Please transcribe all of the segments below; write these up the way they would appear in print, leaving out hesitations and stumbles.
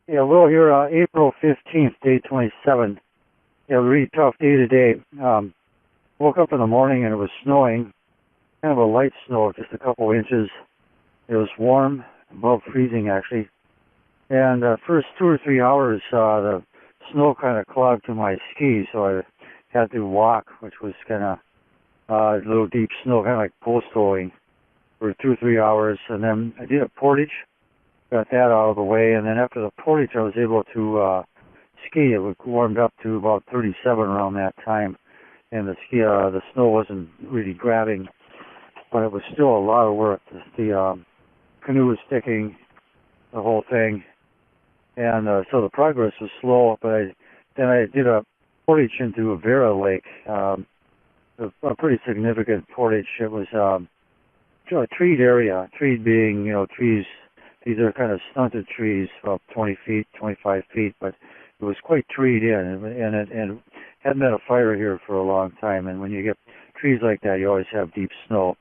Yeah, well, here, April 15th, day 27. Yeah, really tough day today. Woke up in the morning and it was snowing, kind of a light snow, just a couple inches. It was warm, above freezing actually. And first 2 or 3 hours, the snow kind of clogged to my skis, so I had to walk, which was kind of a little deep snow, kind of like post holing for 2 or 3 hours. And then I did a portage, got that out of the way, and then after the portage, I was able to ski. It was warmed up to about 37 around that time, and the snow wasn't really grabbing, but it was still a lot of work. The canoe was sticking, the whole thing, and so the progress was slow. But then I did a portage into a Vera Lake, a pretty significant portage. It was a treed area, treed being, trees. These are kind of stunted trees, about 20 feet, 25 feet, but it was quite treed in, and it hadn't been a fire here for a long time. And when you get trees like that, you always have deep snow.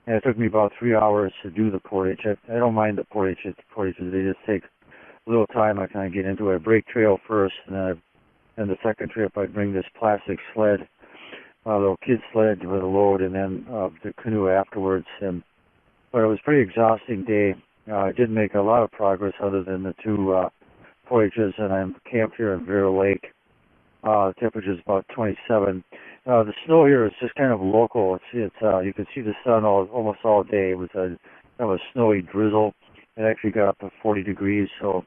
And it took me about 3 hours to do the portage. I don't mind the portages. They just take a little time. I kind of get into it. I break trail first, and then the second trip I bring this plastic sled, a little kid sled with a load, and then the canoe afterwards. But it was a pretty exhausting day. I didn't make a lot of progress other than the two portages, and I'm camped here in Vera Lake. The temperature is about 27. The snow here is just kind of local. It's you can see the sun almost all day. It was kind of a snowy drizzle. It actually got up to 40 degrees, so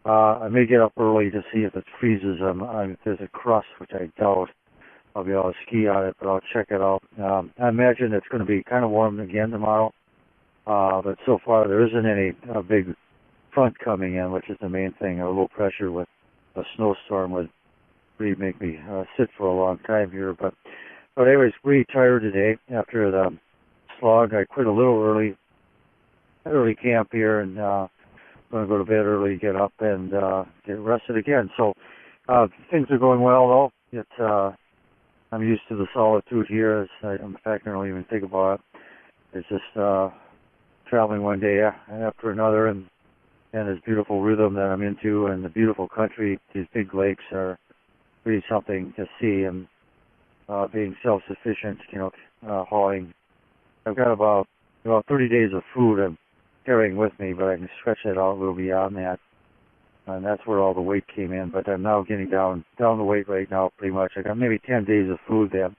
I may get up early to see if it freezes. If there's a crust, which I doubt, I'll be able to ski on it, but I'll check it out. I imagine it's going to be kind of warm again tomorrow. But so far there isn't any big front coming in, which is the main thing. A low pressure with a snowstorm would really make me sit for a long time here. But anyways, pretty tired today after the slog. I quit a little early camp here, and going to go to bed early, get up and get rested again. So things are going well though. I'm used to the solitude here. In fact, I don't even think about it. It's just traveling one day after another, and this beautiful rhythm that I'm into, and the beautiful country. These big lakes are really something to see, and being self-sufficient, hauling. I've got about 30 days of food I'm carrying with me, but I can stretch that out a little beyond that, and that's where all the weight came in. But I'm now getting down the weight right now pretty much. I got maybe 10 days of food that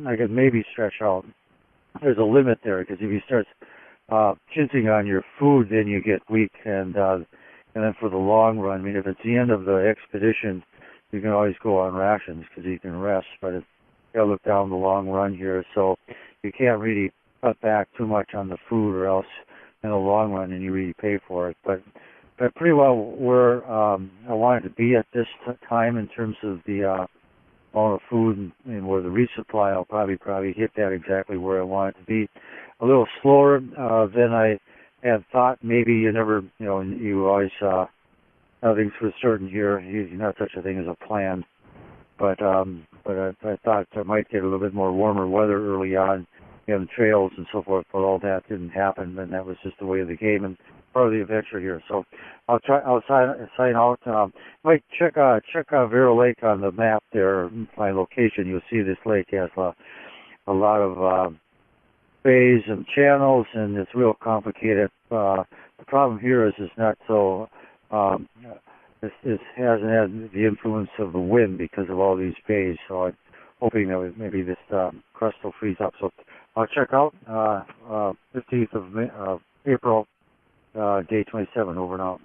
I could maybe stretch out. There's a limit there, because if you start chincing on your food, then you get weak, and then for the long run, I mean, if it's the end of the expedition, you can always go on rations because you can rest, but you gotta look down the long run here, so you can't really cut back too much on the food, or else in the long run, and you really pay for it. But pretty well where I wanted to be at this time in terms of the amount of food, and where the resupply, I'll probably hit that exactly where I want it to be. A little slower than I had thought. Maybe you always nothing's for certain here. Usually not such a thing as a plan. But I thought I might get a little bit more warmer weather early on, the trails and so forth. But all that didn't happen, and that was just the way of the game and part of the adventure here. So I'll sign out. Might check Vera Lake on the map there, my location. You'll see this lake has a lot of bays and channels, and it's real complicated. The problem here is it's not so. It hasn't had the influence of the wind because of all these bays. So I'm hoping that maybe this crust will freeze up. So I'll check out 15th of April, day 27. Over and out.